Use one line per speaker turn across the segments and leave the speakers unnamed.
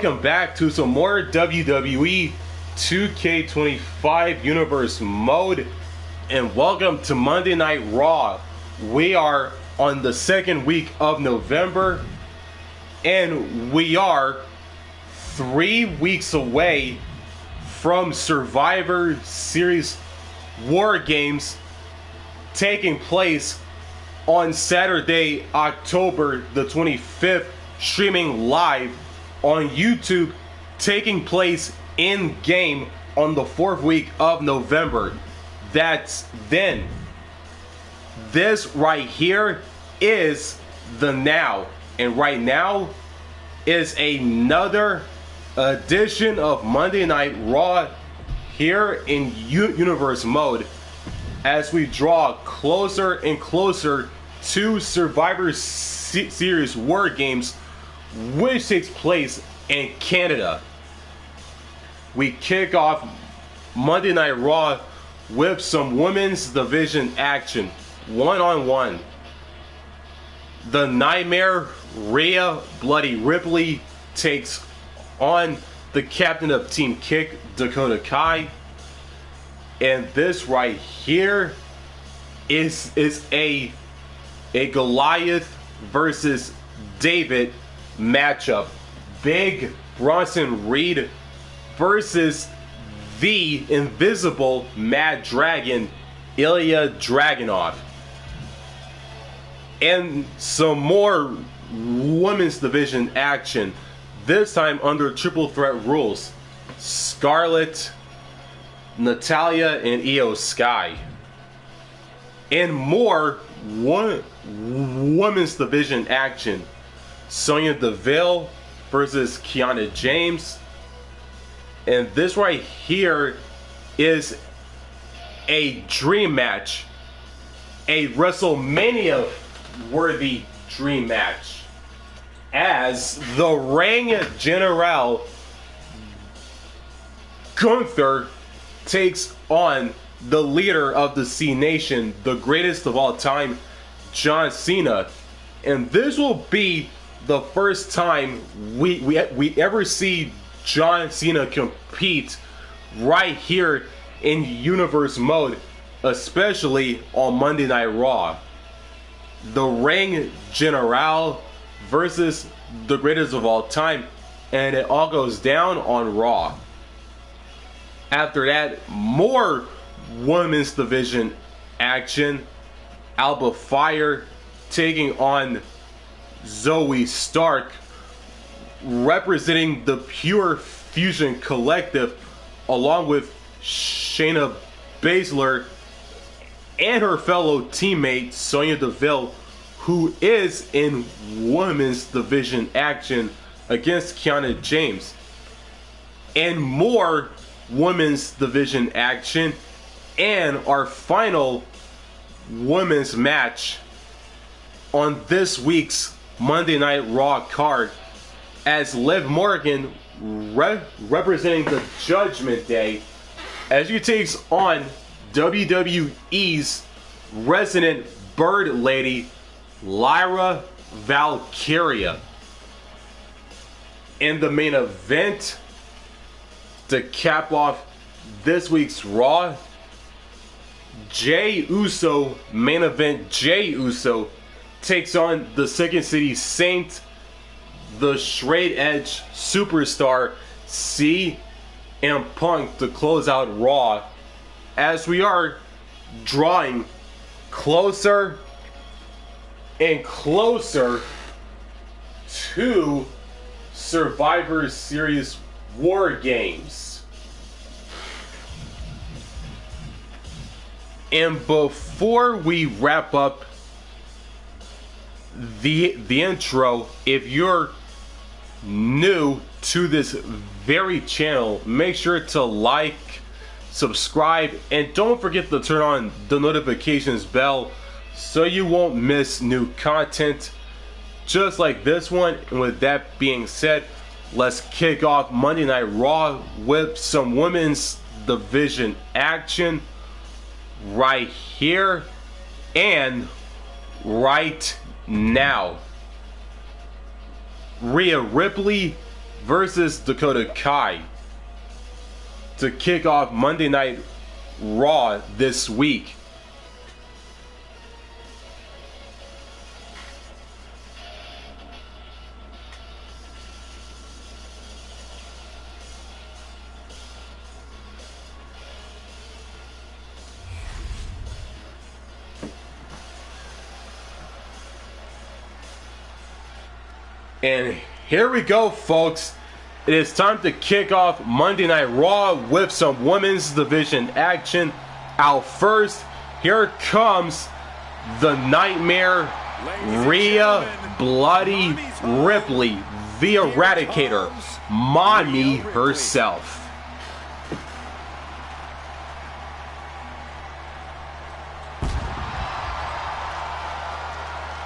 Welcome back to some more WWE 2K25 Universe mode, and welcome to Monday Night Raw. We are on the second week of November, and we are 3 weeks away from Survivor Series War Games taking place on Saturday, October the 25th, streaming live on YouTube, taking place in game on the 4th week of November. That's then. This right here is the now, and right now is another edition of Monday Night Raw here in Universe mode as we draw closer and closer to Survivor Series War Games, which takes place in Canada. We kick off Monday Night Raw with some women's division action, one-on-one. The Nightmare, Rhea, Bloody Ripley, takes on the captain of Team Kick, Dakota Kai. And this right here is a Goliath versus David matchup. Big Bronson Reed versus the invisible Mad Dragon, Ilja Dragunov. And some more women's division action, this time under triple threat rules. Scarlett, Natalya, and Io Sky. And more women's division action. Sonya Deville versus Kiana James. And this right here is a dream match. A WrestleMania worthy dream match. As the Ring General Gunther takes on the leader of the C Nation, the greatest of all time, John Cena. And this will be the first time we ever see John Cena compete right here in Universe mode, especially on Monday Night Raw. The Ring General versus the greatest of all time, and it all goes down on Raw. After that, more women's division action. Alba Fire taking on Zoe Stark, representing the Pure Fusion Collective, along with Shayna Baszler and her fellow teammate Sonya Deville, who is in women's division action against Kiana James. And more women's division action, and our final women's match on this week's Monday Night Raw card, as Liv Morgan representing the Judgment Day, as she takes on WWE's resident bird lady, Lyra Valkyria. In the main event, to cap off this week's Raw, Jey Uso, main event Jey Uso, takes on the Second City Saint, the straight edge superstar CM Punk, to close out Raw, as we are drawing closer and closer to Survivor Series War Games. And before we wrap up the intro, if you're new to this very channel, make sure to like, subscribe, and don't forget to turn on the notifications bell so you won't miss new content just like this one. And with that being said, let's kick off Monday Night Raw with some women's division action right here and right now. Rhea Ripley versus Dakota Kai to kick off Monday Night Raw this week. And here we go, folks. It is time to kick off Monday Night Raw with some women's division action. Out first, here comes the Nightmare, Rhea Bloody Ripley, the Eradicator, Mommy herself.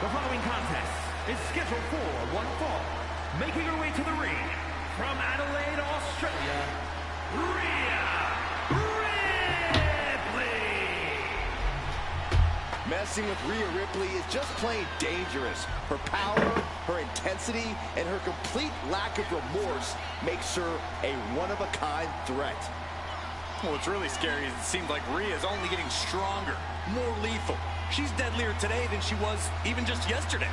The following contest is scheduled for one fall. Making her way to the ring from Adelaide, Australia, Rhea Ripley.
Messing with Rhea Ripley is just plain dangerous. Her power, her intensity, and her complete lack of remorse makes her a one-of-a-kind threat.
What's really scary is it seems like Rhea is only getting stronger, more lethal. She's deadlier today than she was even just yesterday.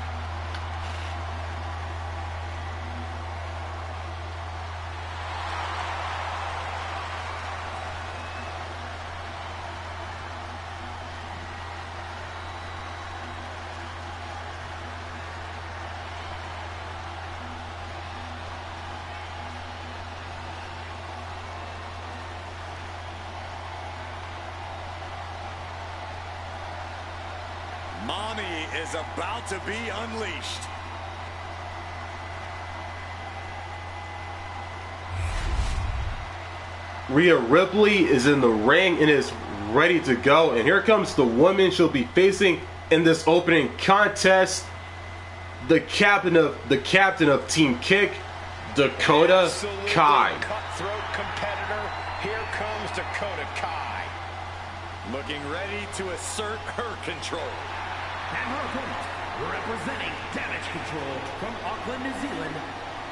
Mommy is about to be unleashed.
Rhea Ripley is in the ring and is ready to go. And here comes the woman she'll be facing in this opening contest. The captain of Team Kick, Dakota Kai.
Cutthroat competitor. Here comes Dakota Kai. Looking ready to assert her control.
And her opponent, representing Damage Control from Auckland, New Zealand,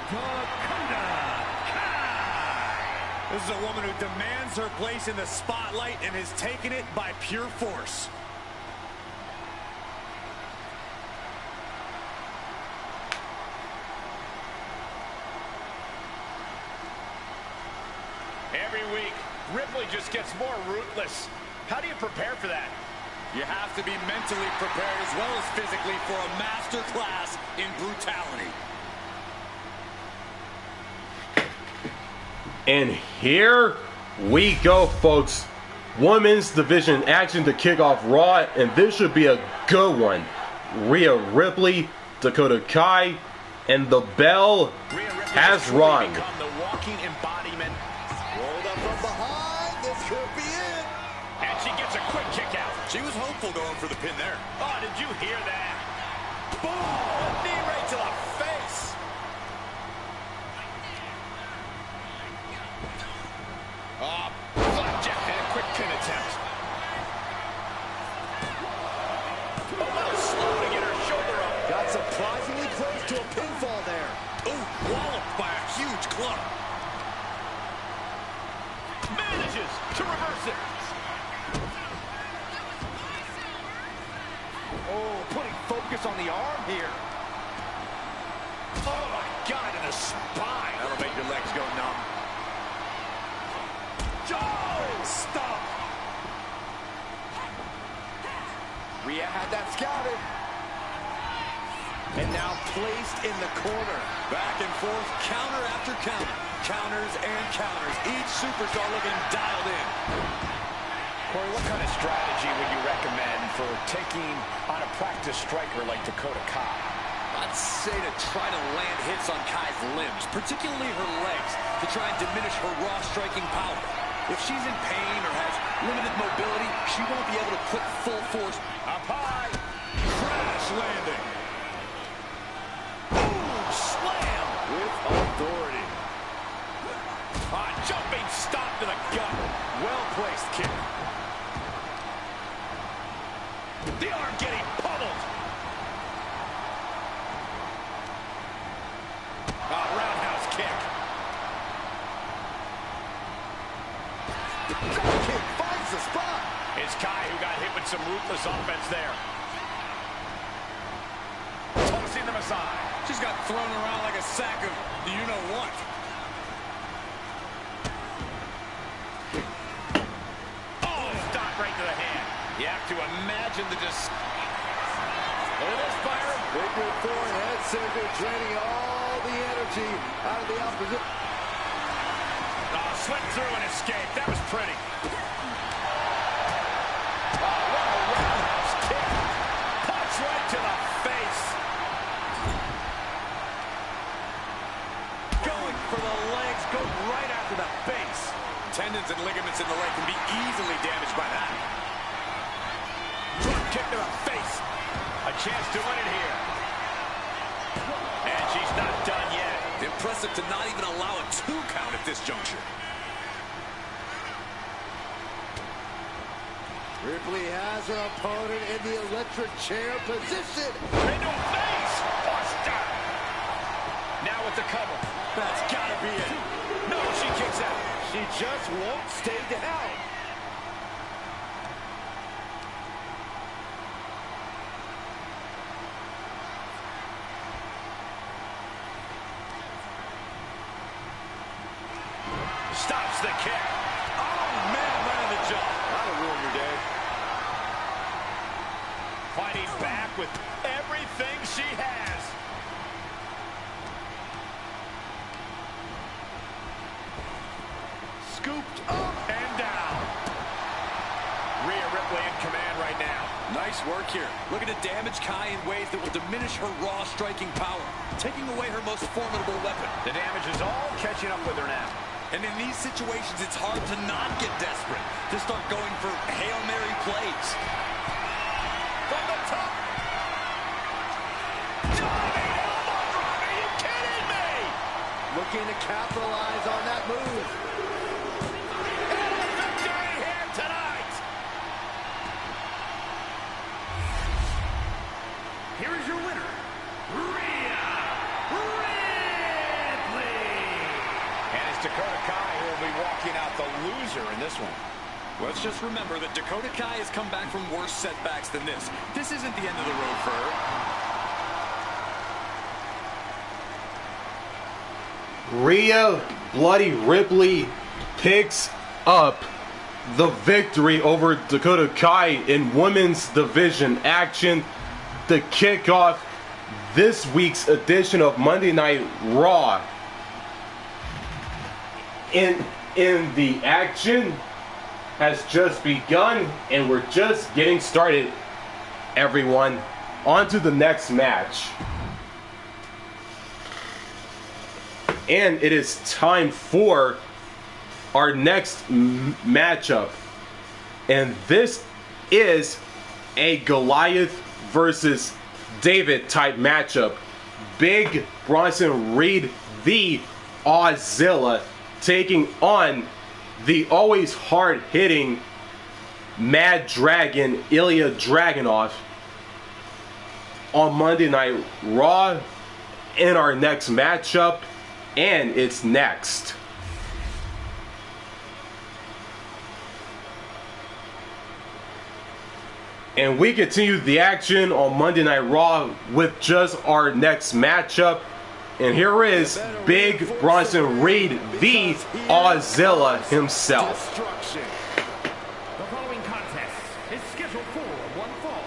Dakota Kai.
This is a woman who demands her place in the spotlight and has taken it by pure force. Every week, Ripley just gets more ruthless. How do you prepare for that? You have to be mentally prepared as well as physically for a master class in brutality.
And here we go, folks. Women's division action to kick off Raw, and this should be a good one. Rhea Ripley, Dakota Kai, and the bell has rung.
The walking embodiment.
Rolled up from behind. This could be it.
And she gets a quick kick out. She was hopeful going for the pin there. Oh, did you hear that? Boom! A knee right to the face. Oh, flapjack and a quick pin attempt. A little slow to get her shoulder up.
Got surprisingly close to a pinfall there.
Ooh, walloped by a huge club. Manages to reverse it.
Oh, putting focus on the arm here.
Oh my God, in the spine. That'll make your legs go numb. Oh, stop.
Rhea had that scouted. And now placed in the corner.
Back and forth, counter after counter. Counters and counters. Each superstar looking dialed in.
Corey, what kind of strategy would you recommend for taking on a practice striker like Dakota Kai?
I'd say to try to land hits on Kai's limbs, particularly her legs, to try and diminish her raw striking power. If she's in pain or has limited mobility, she won't be able to put full force.
Up high.
Crash landing. Boom, slam.
With authority.
Jumping stop to the gut.
Well-placed kick.
The arm getting pummeled. Roundhouse kick.
Drop kick finds the spot.
It's Kai who got hit with some ruthless offense there. Tossing them aside.
She's got thrown around like a sack of you-know-what.
Oh, stop right to the hand. You have to imagine the Look at this fire.
Big forward head scissor, draining all the energy out of the opposition.
Oh, slipped through and escaped. That was pretty. Oh, what a roundhouse kick. Punch right to the face.
Going for the legs, go right after the base. Tendons and ligaments in the leg can be easily damaged by that.
Drop kick to the face. A chance to win it here. And she's not done yet.
Impressive to not even allow a 2 count at this juncture.
Ripley has her opponent in the electric chair position.
Into a face. Buster. Now with the cover.
That's gotta be it.
No, she kicks out.
She just won't stay down.
Stops the kick. Oh, man, right on the jaw.
That'll ruin your day.
Fighting back with everything she has. Scooped up and down. Rhea Ripley in command right now.
Nice work here. Looking to damage Kai in ways that will diminish her raw striking power, taking away her most formidable weapon.
The damage is all catching up with her now.
And in these situations, it's hard to not get desperate, to start going for Hail Mary plays.
From the top. Diving elbow drop. Are you kidding me?
Looking to capitalize on that move.
And a victory here tonight.
Here is your winner, Rhea Ripley.
And it's Dakota Kai who will be walking out the loser in this one.
Let's just remember that Dakota Kai has come back from worse setbacks than this. This isn't the end of the road for her.
Rhea Bloody Ripley picks up the victory over Dakota Kai in women's division action to kick off this week's edition of Monday Night Raw. In the action has just begun and we're just getting started, everyone. On to the next match. And it is time for our next matchup. And this is a Goliath versus David type matchup. Big Bronson Reed, the Auszilla, taking on the always hard-hitting Mad Dragon, Ilja Dragunov, on Monday Night Raw in our next matchup. And it's next. And we continue the action on Monday Night Raw with just our next matchup. And here is Big Bronson Reed, the Auszilla himself.
The following contest is scheduled for one fall.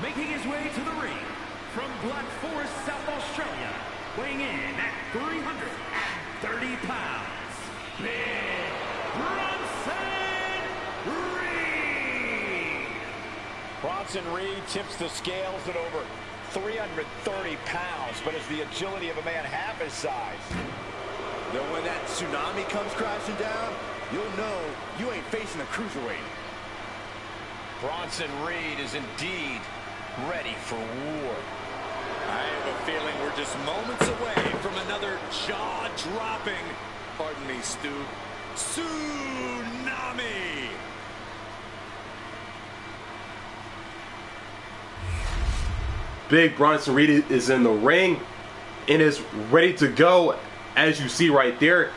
Making his way to the ring from Black Forest, South Australia, weighing in at 330 pounds, Big Bronson Reed.
Bronson Reed tips the scales at over 330 pounds, but has the agility of a man half his size.
Then when that tsunami comes crashing down, you'll know you ain't facing a cruiserweight.
Bronson Reed is indeed ready for war.
I have a feeling we're just moments away from another jaw-dropping, pardon me, Stu, tsunami.
Big Bronson Reed is in the ring and is ready to go, as you see right there,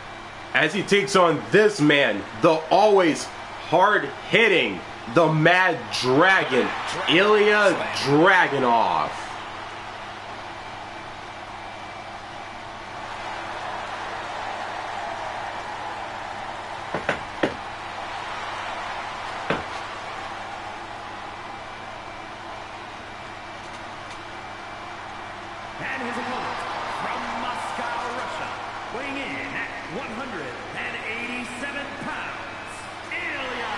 as he takes on this man, the always hard-hitting, the Mad Dragon, Ilja Dragunov.
And his opponent from Moscow, Russia, weighing in at 187 pounds, Ilja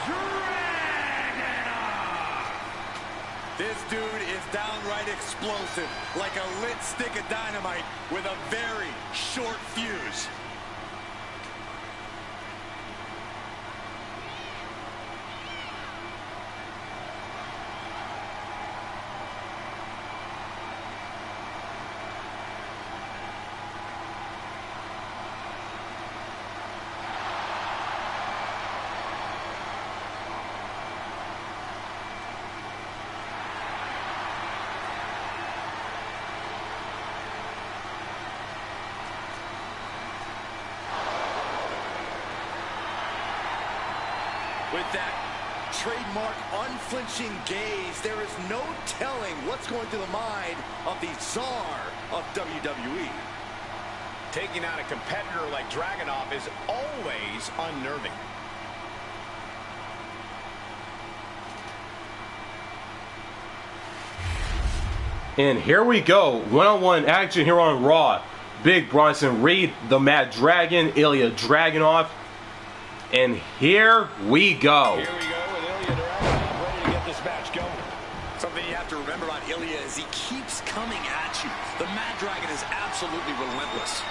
Dragunov.
This dude is downright explosive, like a lit stick of dynamite with a very short fuse.
With that trademark unflinching gaze, there is no telling what's going through the mind of the czar of WWE.
Taking out a competitor like Dragunov is always unnerving.
And here we go, one-on-one action here on Raw. Big Bronson Reed, the Mad Dragon, Ilja Dragunov. And here we go.
Here we go with Ilja Dragunov ready to get this match going.
Something you have to remember about Ilja is he keeps coming at you. The Mad Dragon is absolutely relentless.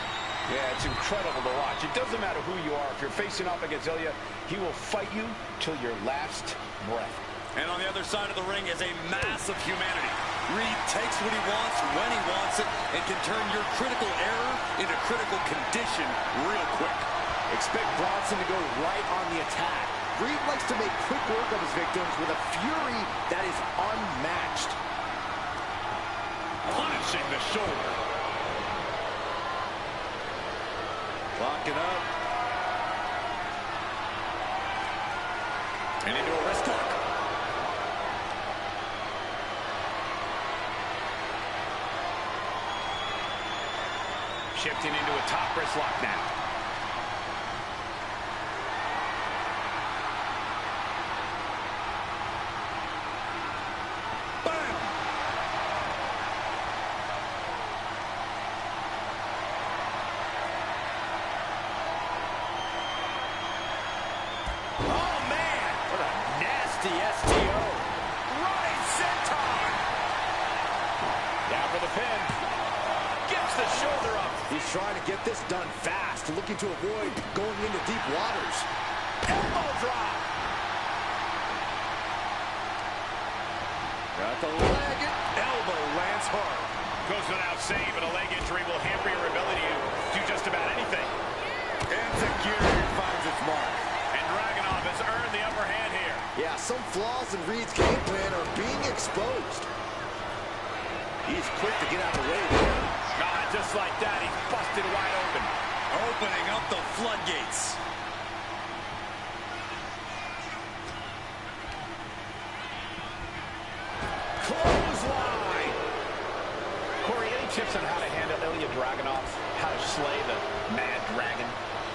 Yeah, it's incredible to watch. It doesn't matter who you are. If you're facing off against Ilja, he will fight you till your last breath.
And on the other side of the ring is a mass of humanity. Reed takes what he wants when he wants it and can turn your critical error into critical condition real quick.
Expect Bronson to go right on the attack. Reed likes to make quick work of his victims with a fury that is unmatched.
Punishing the shoulder.
Locking up.
And into a wrist lock. Shifting into a top wrist lock now.
Trying to get this done fast, looking to avoid going into deep waters. Elbow drop. Got the leg.
Elbow lands hard. Goes without saying, but a leg injury will hamper your ability to do just about anything.
And security finds its mark.
And Dragunov has earned the upper hand here.
Yeah, some flaws in Reed's game plan are being exposed. He's quick to get out of the way there.
Just like that, he's busted wide open.
Opening up the floodgates.
Clothesline. Corey, any tips on how to handle Ilja Dragunov? How to slay the Mad Dragon?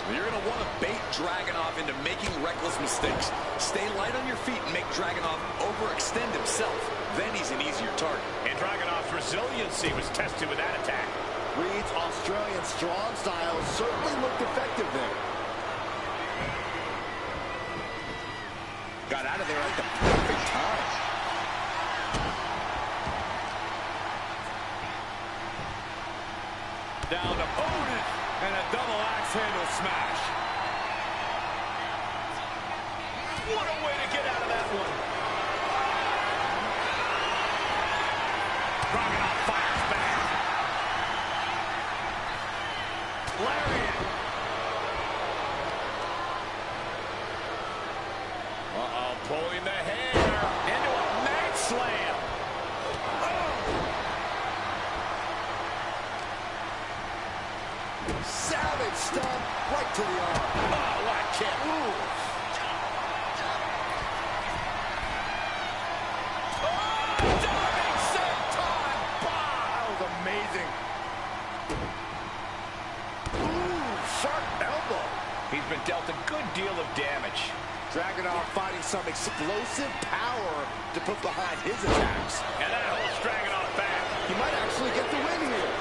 You're going to want to bait Dragunov into making reckless mistakes. Stay light on your feet and make Dragunov overextend himself. Then he's an easier target.
And Dragunov's resiliency was tested with that attack.
Reed's Australian strong style certainly looked effective there. Got out of there at the perfect time.
Down opponent and a double axe handle smash. What a way to get out of that one. Dragunov fires back. Lariat. Uh-oh, pulling the hair into a mat slam.
Savage stomp right to the arm.
Oh, what a kick. Ooh.
sharp elbow.
He's been dealt a good deal of damage.
Dragunov finding some explosive power to put behind his attacks.
And that holds Dragunov back.
He might actually get the win here.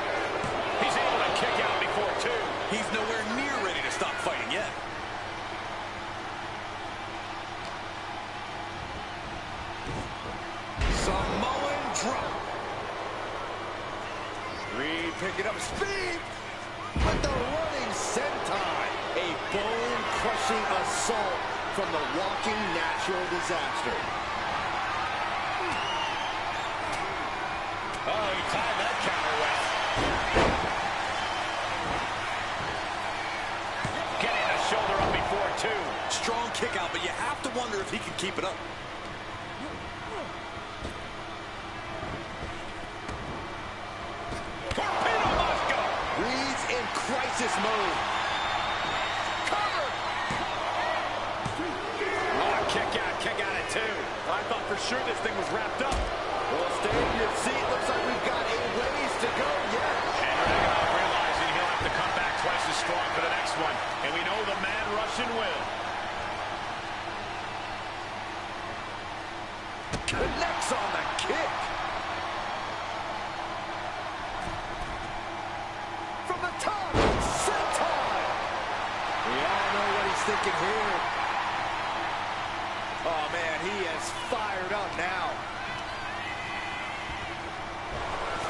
He's able to kick out before two.
He's nowhere near ready to stop fighting yet.
Samoan drop. Reed picking up speed with the running senton. A bone-crushing assault from the walking natural disaster.
Oh, he timed that counter well. Getting a shoulder up before two.
Strong kick out, but you have to wonder if he can keep it up.
Torpedo must go.
Reed's in crisis mode. Cover.
Oh, kick out at two. I thought for sure this thing was wrapped up.
Well, stay in your seat. Looks like we've got a ways to go yet.
And Dragunov realizing he'll have to come back twice as strong for the next one. And we know the Mad Russian will.
Connects on the kick. From the top, senton. We all know what he's thinking here. Oh, man, he is fired up now.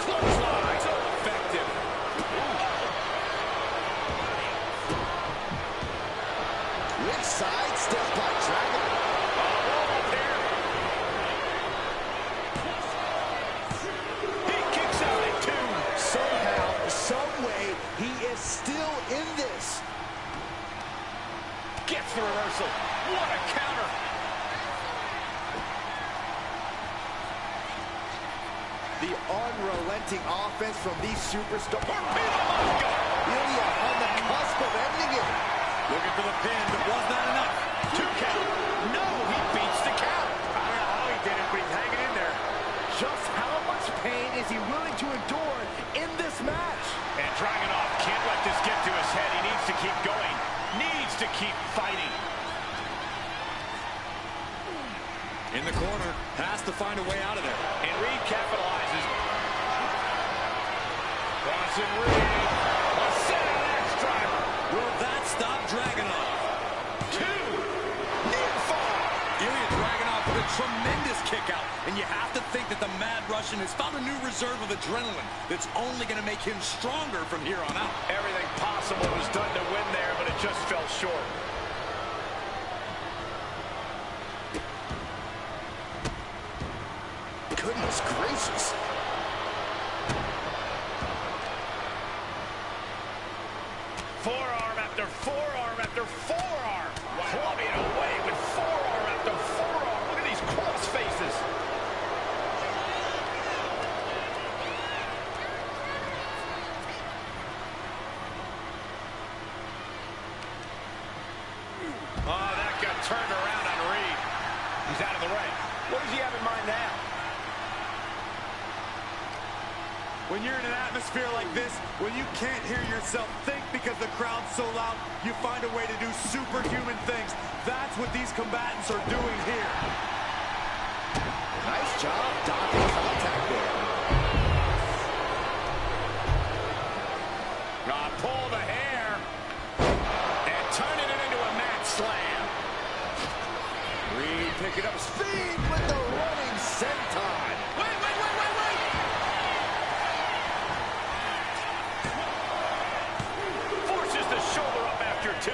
Clothesline, so effective.
Quick side step by Dragunov.
He kicks out at two.
Somehow, some way, he is still in this.
Gets the reversal. What a counter.
The unrelenting offense from these superstars.
Ilja
on the cusp of ending it.
Looking for the pin, but was not enough.
2 count. No, he beats the count. I don't know how he did it, but he's hanging in there.
Just how much pain is he willing to endure in this match?
And Dragunov can't let this get to his head. He needs to keep going. Needs to keep fighting.
In the corner, has to find a way out of there.
And Reed capitalizes. Bronson Reed. A set axe driver.
Will that stop Dragunov?
2. Near fall.
Ilja Dragunov with a tremendous kick out. And you have to think that the Mad Russian has found a new reserve of adrenaline that's only going to make him stronger from here on out.
Everything possible was done to win there, but it just fell short.
Goodness gracious.
Forearm after forearm after forearm. Clubbing away with forearm after forearm. Look at these cross faces. Oh, that got turned around on Reed. He's out of the ring. What does he have in mind now?
When you're in an atmosphere like this, when you can't hear yourself think because the crowd's so loud, you find a way to do superhuman things. That's what these combatants are doing here.
Nice job dodging contact there.
Pull the hair and turning it into a mat slam.
Reed picking up speed with the running senton.
Wait. Forces the shoulder up after 2.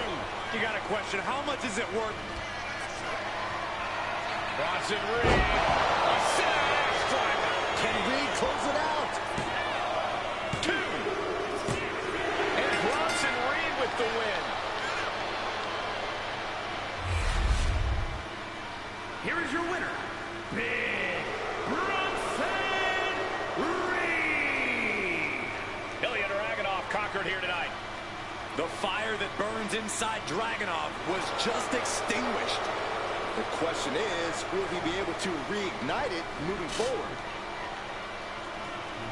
You got to question, how much is it worth?
Bronson Reed. A set axe driver.
Can Reed close it out?
2. And Bronson Reed with the win. Here is your winner, Big Bronson Reed. Ilja Dragunov conquered here tonight.
The fire that burns inside Dragunov was just extinguished.
The question is, will he be able to reignite it moving forward?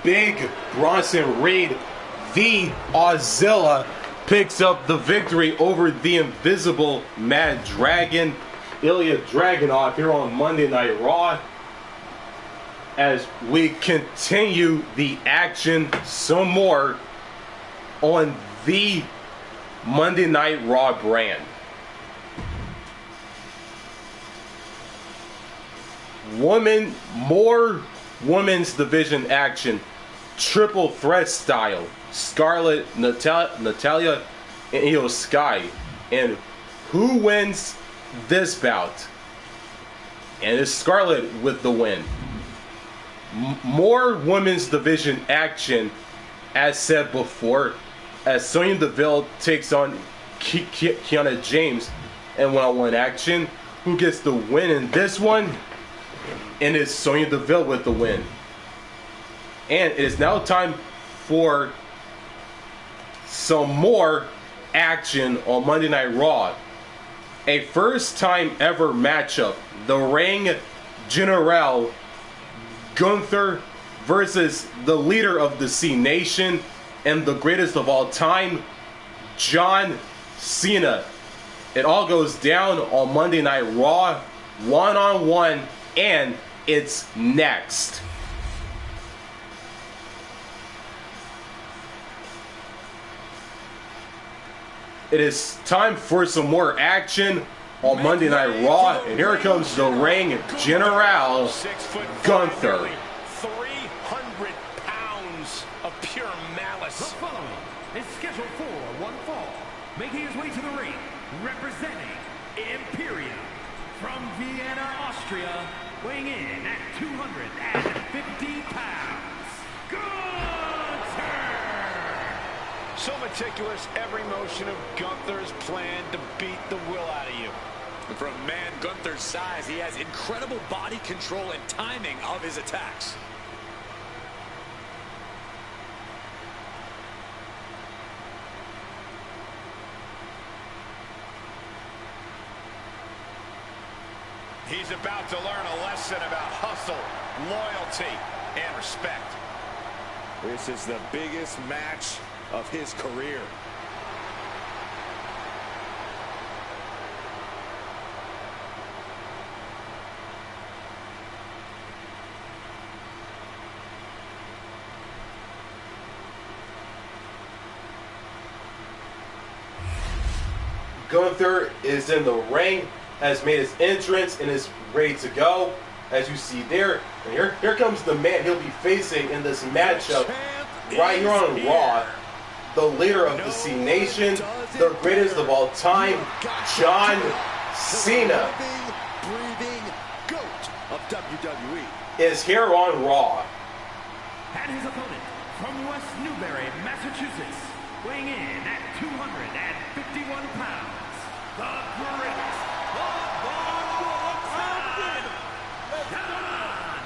Big Bronson Reed, the Auszilla, picks up the victory over the Invisible Mad Dragon, Ilja Dragunov, here on Monday Night Raw. As we continue the action some more on the Monday Night Raw brand. More women's division action, triple threat style. Scarlett, Natalya, and Io Sky. And who wins this bout? And it's Scarlett with the win. More women's division action, as said before, as Sonya Deville takes on Kiana James in one-on-one action. Who gets the win in this one? And it's Sonya Deville with the win. And it is now time for some more action on Monday Night Raw. A first time ever matchup. The Ring General Gunther versus the leader of the C Nation and the greatest of all time, John Cena. It all goes down on Monday Night Raw, one-on-one, and it's next. It is time for some more action on Monday Night Raw, and here comes the Ring General, Gunther.
300 pounds of pure malice.
The following is scheduled for one fall, making his way to the ring, representing Imperium from Vienna, Austria, weighing in at 250 pounds, Gunther!
So meticulous, every motion of Gunther's plan to beat the will out of you.
And for a man Gunther's size, he has incredible body control and timing of his attacks.
He's about to learn a lesson about hustle, loyalty, and respect.
This is the biggest match of his career.
Gunther is in the ring, has made his entrance, and is ready to go. As you see there, and here comes the man he'll be facing in this matchup right here on Raw. The leader of the C Nation, the greatest of all time, John Cena,
Breathing GOAT of WWE,
is here on Raw.
And his opponent from West Newbury, Massachusetts, weighing in at 251 pounds, the greatest of all time, John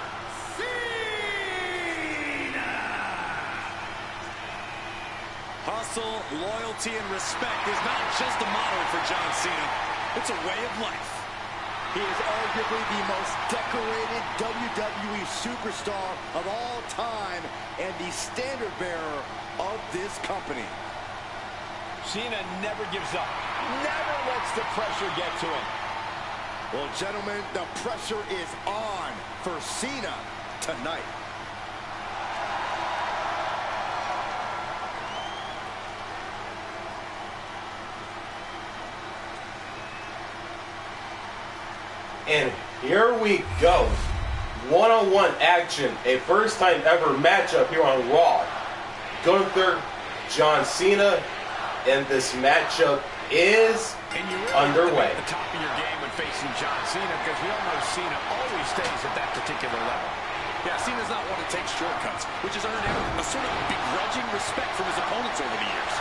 Cena!
Hustle, loyalty, and respect is not just a motto for John Cena. It's a way of life.
he is arguably the most decorated WWE superstar of all time and the standard bearer of this company.
Cena never gives up, never lets the pressure get to him.
Well, gentlemen, the pressure is on for Cena tonight.
And here we go. One-on-one action. A first-time ever matchup here on Raw. Gunther, John Cena, and this matchup is underway.
At the top of your game when facing John Cena, because we all know Cena always stays at that particular level.
Yeah, Cena's not one to take shortcuts, which has earned him a sort of begrudging respect from his opponents over the years.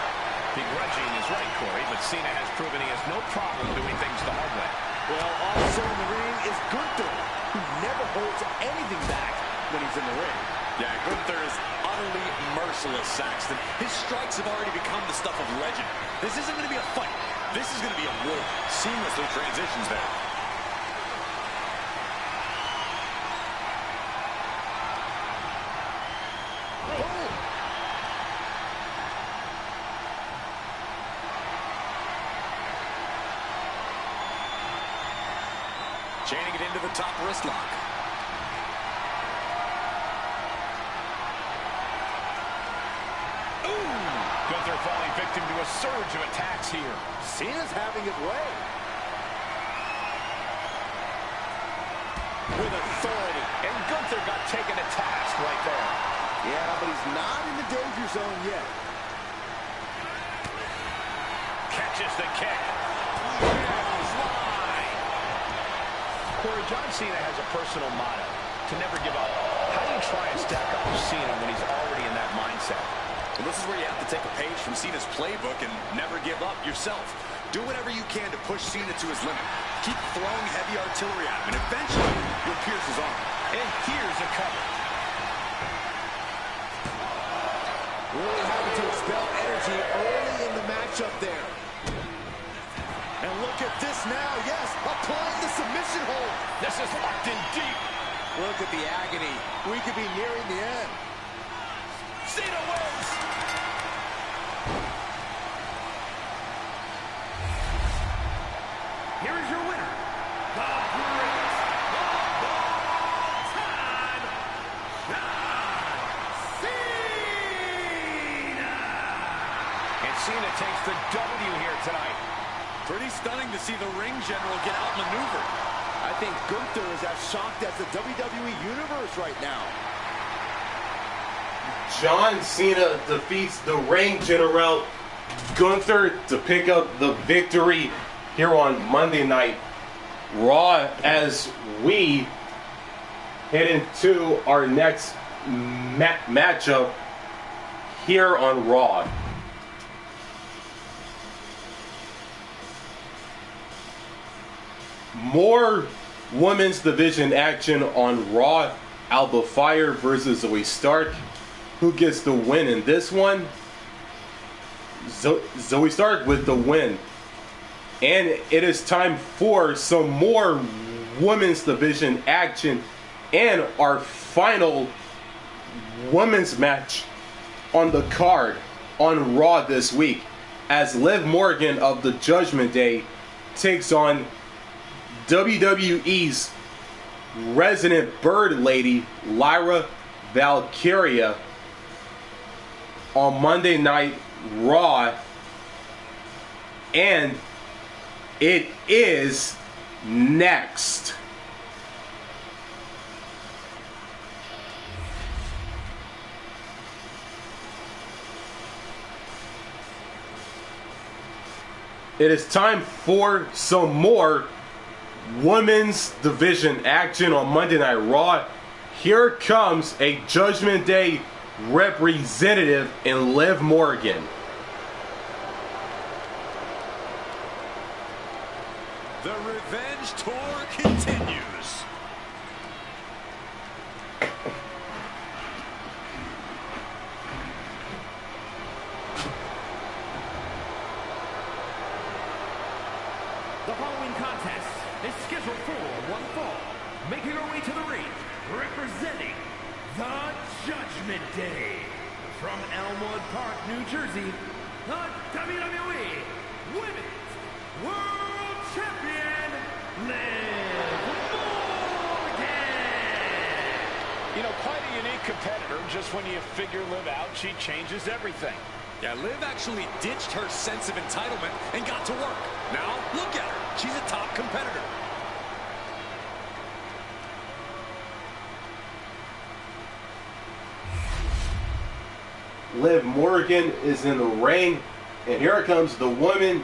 Begrudging is right, Corey, but Cena has proven he has no problem doing things the hard way.
Well, also in the ring is Gunther, who never holds anything back when he's in the ring.
Yeah, Gunther is utterly merciless, Saxton. His strikes have already become the stuff of legend. This isn't going to be a fight. This is going to be a war. Seamlessly transitions there. Chaining it into the top wrist lock.
Gunther falling victim to a surge of attacks here.
Cena's having his way. With authority.
And Gunther got taken to task right there.
Yeah, but he's not in the danger zone yet.
Catches the kick. Corey, John Cena has a personal motto: to never give up. How do you try and stack up with Cena when he's already in that mindset?
Well, this is where you have to take a page from Cena's playbook and never give up yourself. Do whatever you can to push Cena to his limit. Keep throwing heavy artillery at him, and eventually you'll pierce his arm.
And here's a cover.
Really having to expel energy early in the matchup there. And look at this now, yes, applying the submission hold.
This is locked in deep.
Look at the agony. We could be nearing the end.
Cena wins. Here is your winner, the greatest of all time, John Cena. And Cena takes the W here tonight.
Pretty stunning to see the ring general get outmaneuvered.
I think Gunther is as shocked as the WWE Universe right now.
John Cena defeats the ring general Gunther to pick up the victory here on Monday Night Raw, as we head into our next matchup here on Raw. More women's division action on Raw. Alba Fire versus Zoe Stark. Who gets the win in this one? Zoe Stark with the win. And it is time for some more women's division action and our final women's match on the card on Raw this week, as Liv Morgan of the Judgment Day takes on WWE's resident bird lady, Lyra Valkyria, on Monday Night Raw. And it is next. It is time for some more women's division action on Monday Night Raw. Here comes a Judgment Day representative in Liv Morgan.
The revenge tour continues.
The following contest is scheduled for one fall. Making her way to the ring, representing the Judgment Day. From Elmwood Park, New Jersey, the WWE Women's World Champion, Liv Morgan.
You know, quite a unique competitor. Just when you figure Liv out, she changes everything.
Yeah, Liv actually ditched her sense of entitlement and got to work. Now, look at her. She's a top competitor.
Liv Morgan is in the ring, and here comes the woman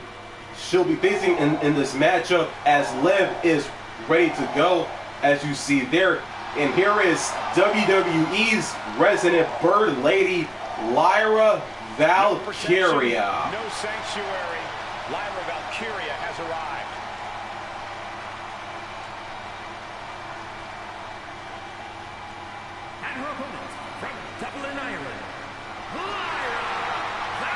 she'll be facing in this matchup, as Liv is ready to go, as you see there. And here is WWE's resident bird lady, Lyra Valkyria.
No sanctuary. Lyra Valkyria has arrived.
And her opponent from Dublin, Ireland, Lyra Valkyria.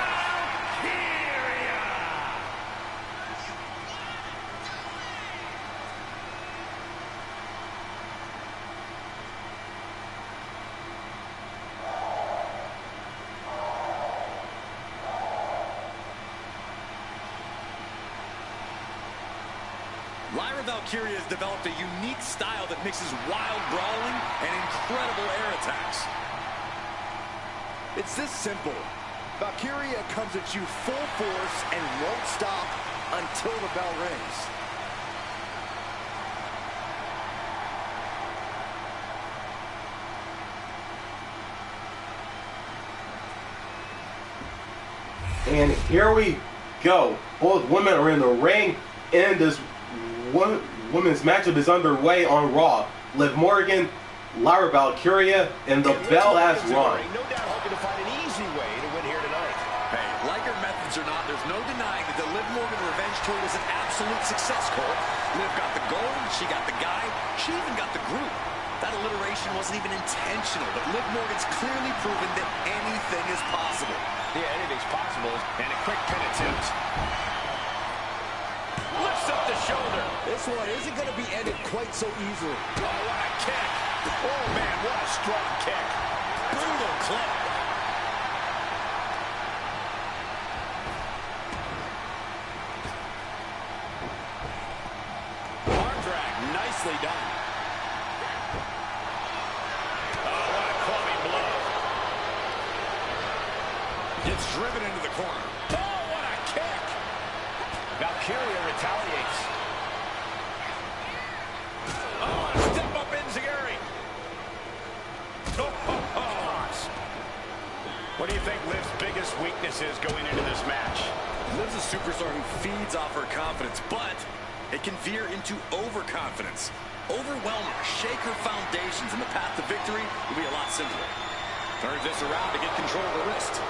Lyra Valkyria has developed a unique style that mixes wild brawling and incredible air attacks.
It's this simple. Valkyria comes at you full force and won't stop until the bell rings.
And here we go. Both women are in the ring, and this women's matchup is underway on Raw. Liv Morgan, Lyra Valkyria, and the bell has rung.
No doubt hoping to find an easy way to win here tonight.
Hey, like her methods or not, there's no denying that the Liv Morgan revenge tour was an absolute success, Cole. Liv got the gold, she got the guy, she even got the group. That alliteration wasn't even intentional, but Liv Morgan's clearly proven that anything is possible.
Yeah, anything's possible. And a quick pin attempt. Lifts up the shoulder.
This one isn't going to be ended quite so easily.
Oh, what a kick. Oh, man, what a strong kick. Brutal clip. Arm drag, nicely done. Oh, what a clubbing blow.
Gets driven into the corner.
Oh, what a kick. Valkyria retaliates. Oh, a step up enziguri. What do you think Liv's biggest weakness is going into this match?
Liv's a superstar who feeds off her confidence, but it can veer into overconfidence. Overwhelm her, shake her foundations, and the path to victory will be a lot simpler. Turns this around to get control of the wrist.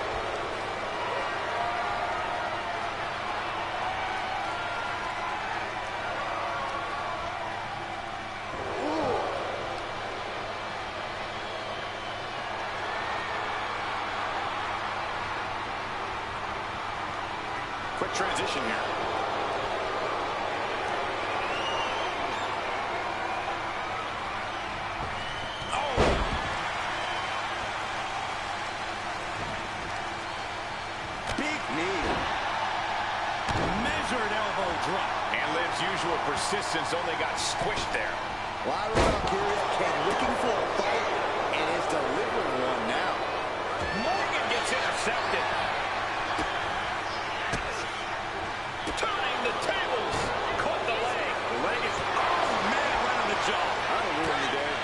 Quick transition here. Oh!
Big knee.
Measured elbow drop. And Liv's usual persistence only got squished there.
Lyra Valkyria came looking for a fight and is delivering one now.
Morgan gets intercepted. Turning the tables. Caught the leg. The leg is, oh man, right on the jaw.
That'll ruin your day.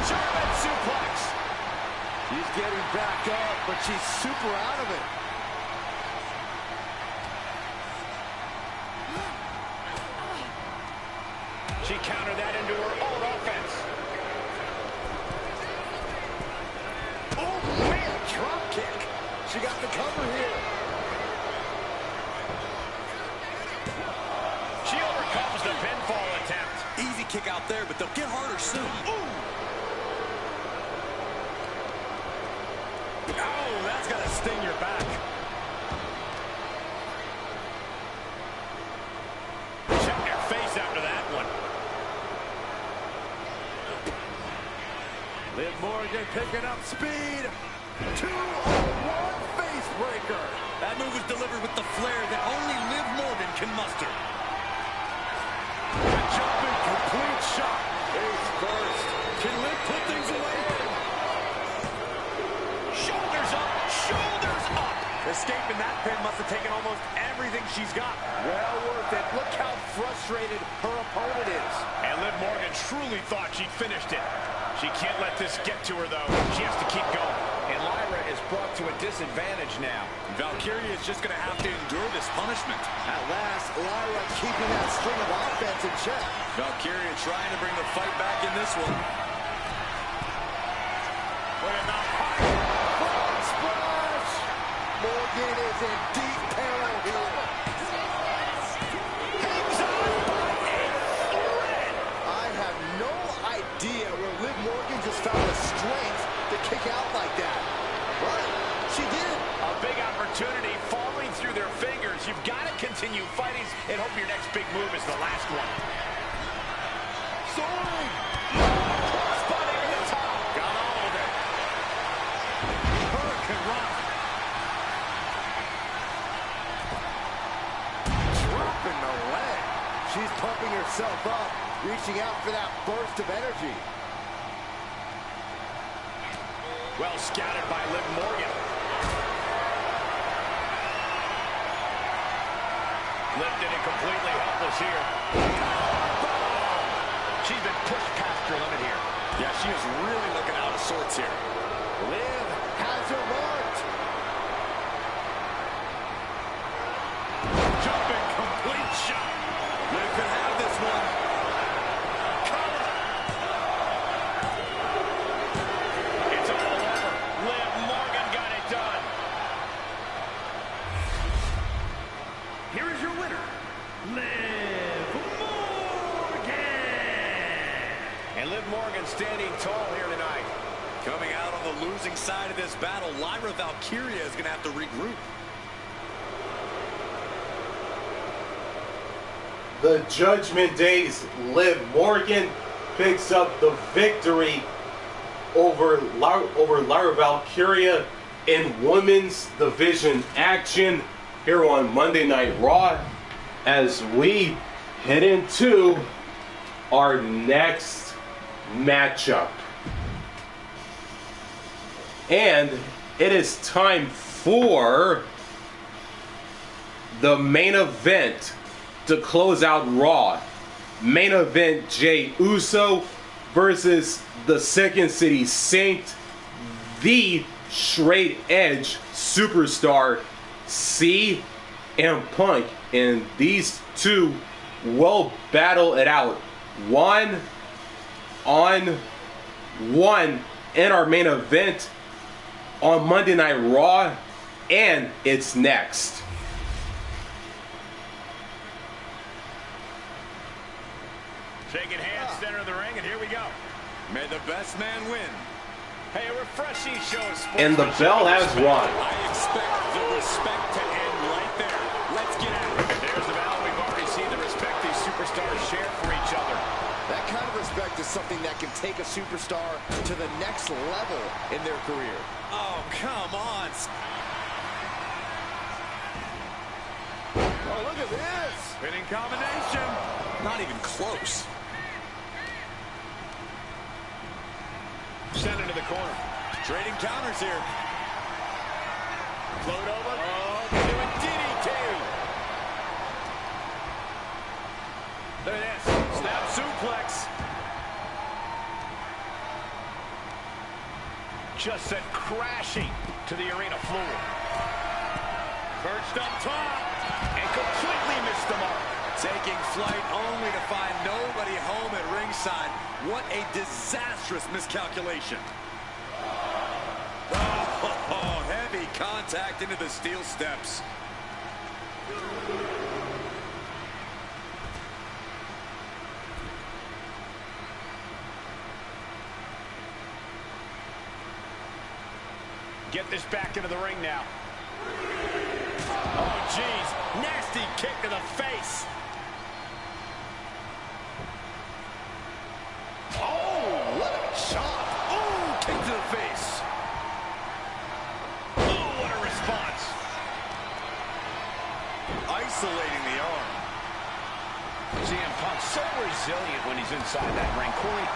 German suplex.
She's getting back up, but she's super out of it.
She countered that into her own offense.
Oh man, drop kick. She got the cover here.
She overcomes the pinfall attempt.
Easy kick out there, but they'll get harder soon.
Ooh.
Oh, that's got to sting your back.
Check your face after that one.
Liv Morgan picking up speed. 2-on-1 face breaker.
That move is delivered with the flair that only Liv Morgan can muster.
A jumping complete shot. Face first. Can Liv put things away?
Shoulders up, shoulders up.
Escaping that pin must have taken almost everything she's got.
Well worth it. Look how frustrated her opponent is.
And Liv Morgan truly thought she'd finished it. She can't let this get to her, though. She has to keep going. And Lyra is brought to a disadvantage now.
Valkyria is just going to have to endure this punishment.
At last, Lyra keeping that string of offense in check.
Valkyria trying to bring the fight back in this one.
Look at that.
Frog splash! Morgan is in deep peril here.
Hangs on by a thread.
I have no idea where Liv Morgan just found the strength to kick out like that. But she did.
A big opportunity falling through their fingers. You've got to continue fighting and hope your next big move is the last one.
Soaring!
Crossbody over the top. Got all of it.
Hurricane Rock.
She's pumping herself up, reaching out for that burst of energy.
Well scouted by Liv Morgan. Lifted and completely helpless here. She's been pushed past her limit here.
Yeah, she is really looking out of sorts here.
Liv has her marked.
Jumping complete shot.
Liv could have this one.
Cover. It's all over. Liv Morgan got it done.
Here is your winner, Liv Morgan.
And Liv Morgan standing tall here tonight.
Coming out on the losing side of this battle, Lyra Valkyria is going to have to regroup.
The Judgment Day's Liv Morgan picks up the victory over Lyra Valkyria in women's division action here on Monday Night Raw as we head into our next matchup. And it is time for the main event to close out Raw. Main event, Jey Uso versus the Second City Saint, the straight edge superstar CM Punk. And these two will battle it out one on one in our main event on Monday Night Raw, and it's next.
Shaking hands, center of the ring, and here we go.
May the best man win.
Hey, a refreshing show of sports.
And the bell has won.
I expect the respect to end right there. Let's get at it.
There's the battle we've already seen the respect these superstars share for each other.
That kind of respect is something that can take a superstar to the next level in their career.
Oh, come on.
Oh, look at this.
Spinning combination.
Not even close.
Sent into the corner.
Trading counters here.
Float over. Oh, doing DDT. Look at this. Snap suplex. Just sent crashing to the arena floor. Perched up top and completely missed the mark.
Taking flight only to find nobody home at ringside. What a disastrous miscalculation. Oh, heavy contact into the steel steps.
Get this back into the ring now. Oh, jeez. Nasty kick to the face.
Oh, what a shot.
Oh, kick to the face. Oh, what a response.
Isolating the arm.
CM Punk so resilient when he's inside that ring. Corey,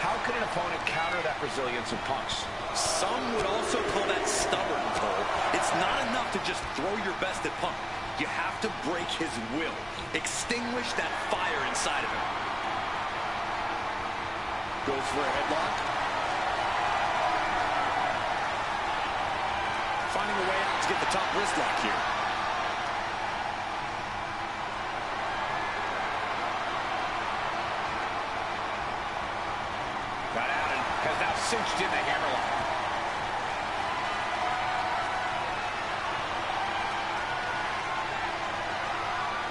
how can an opponent counter that resilience of Punk's?
Some would also call that stubborn, Cole. It's not enough to just throw your best at Punk. You have to break his will. Extinguish that fire inside of him. Goes for a headlock. Finding a way out to get the top wrist lock here.
Got out and has now cinched in the hammerlock.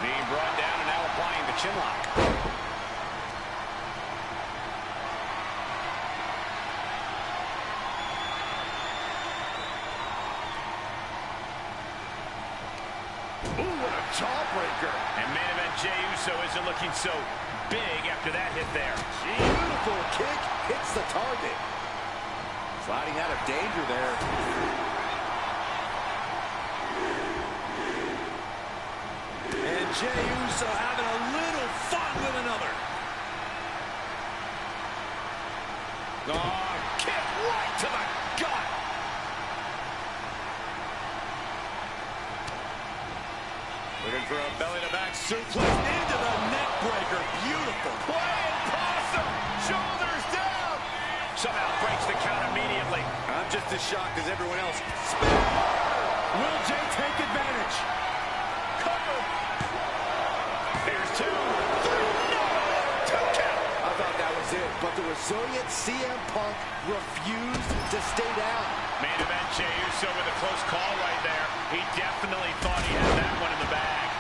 Being brought down and now applying the chinlock. Ooh, what a jawbreaker. And main event Jey Uso isn't looking so big after that hit there.
Beautiful kick hits the target. Sliding out of danger there.
And Jey Uso having a little fun with another.
Oh, kick right to the gut.
Looking for a belly-to-back suplex into the neck breaker. Beautiful.
Playing possum. Shoulders down. Somehow breaks the count immediately.
I'm just as shocked as everyone else. Will Jay take advantage?
Cover. Here's 2, 3. No. 2 count.
I thought that was it, but the resilient CM Punk refused to stay down.
Main event, Jey Uso with a close call right there. He definitely thought he had that one in the bag.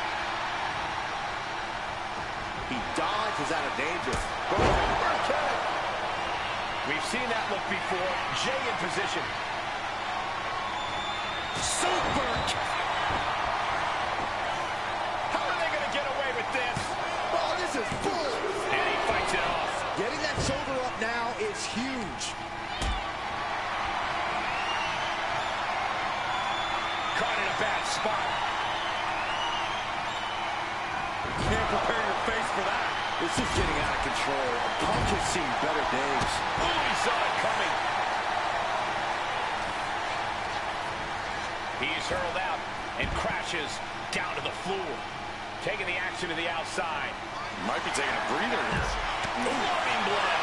He dodges out of danger.
We've seen that look before. Jey in position.
Super kick.
How are they going to get away with this?
Oh, this is bull.
And he fights it off.
Getting that shoulder up now is huge.
Caught in a bad spot.
Can't prepare your face for that.
This is getting out of control. Punk has seen better days.
Ooh, he saw it coming. He's hurled out and crashes down to the floor. Taking the action to the outside.
Might be taking a breather here.
Flowing blood.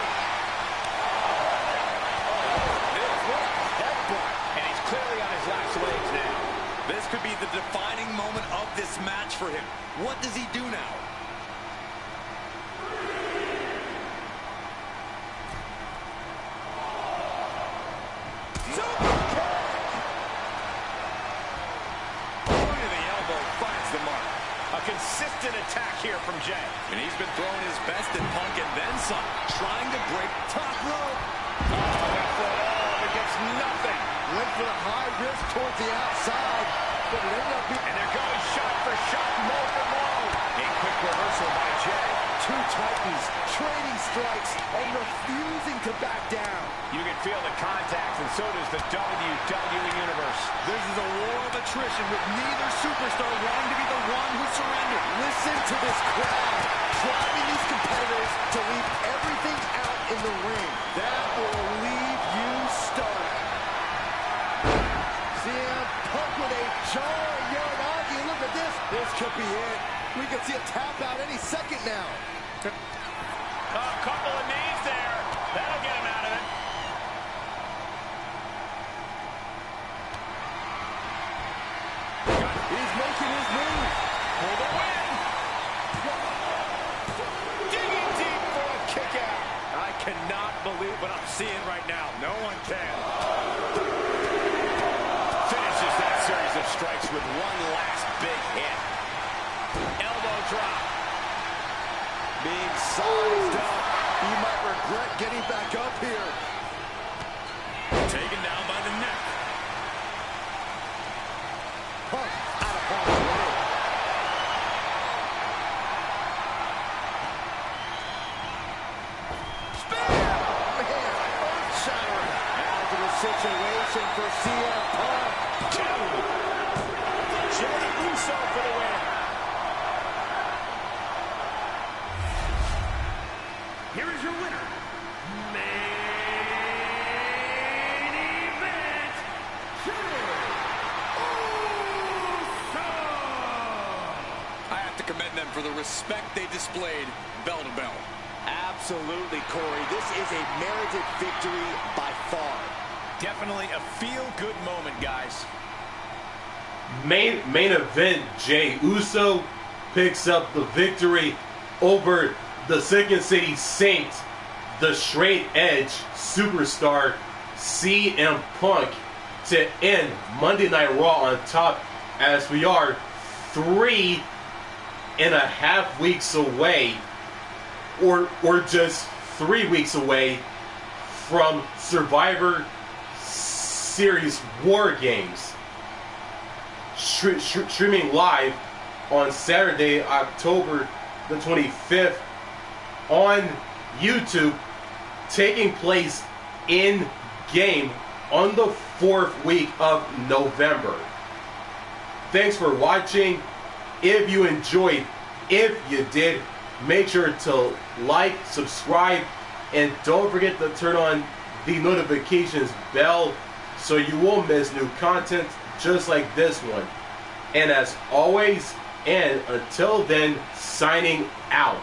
And he's clearly on his last legs now.
This could be the defining moment of this match for him. What does he do now?
Consistent attack here from Jey.
And he's been throwing his best at Punk and then some, trying to break top rope.
Oh, went for it all, but gets nothing.
Went for the high risk towards the outside, but it ended up being...
And they're going shot for shot, blow for blow. A quick reversal by Jey.
Two Titans trading strikes and refusing to back down.
You can feel the contact, and so does the WWE Universe.
This is a war of attrition with neither superstar wanting to be the one who surrendered.
Listen to this crowd, driving these competitors to leave everything out in the ring. That will leave you stunned. CM Punk with a jarring Uranagi. Look at this. This could be it. We could see a tap out any second now.
A couple of knees there. That'll get him out of it.
He's making his move.
For the win. Digging deep for a kick out.
I cannot believe what I'm seeing right now. No one can.
Finishes that series of strikes with one last big hit. Elbow drop.
Being sized up. He might regret getting back up here.
Taken down by the neck.
Punk out of harm's way. Spam! Man, earth-shattering. Out of the situation for CM Punk.
Jey Uso for the win. Here is your winner, main event, Jey Uso.
I have to commend them for the respect they displayed bell to bell.
Absolutely, Corey. This is a merited victory by far.
Definitely a feel-good moment, guys.
Main event, Jey Uso picks up the victory over the Second City Saint, the straight edge superstar CM Punk, to end Monday Night Raw on top, as we are 3.5 weeks away, or just 3 weeks away from Survivor Series War Games. Streaming live on Saturday, October the 25th on YouTube, taking place in game on the 4th week of November. Thanks for watching. If you enjoyed, if you did, make sure to like, subscribe, and don't forget to turn on the notifications bell so you won't miss new content just like this one. And as always, and until then, signing out.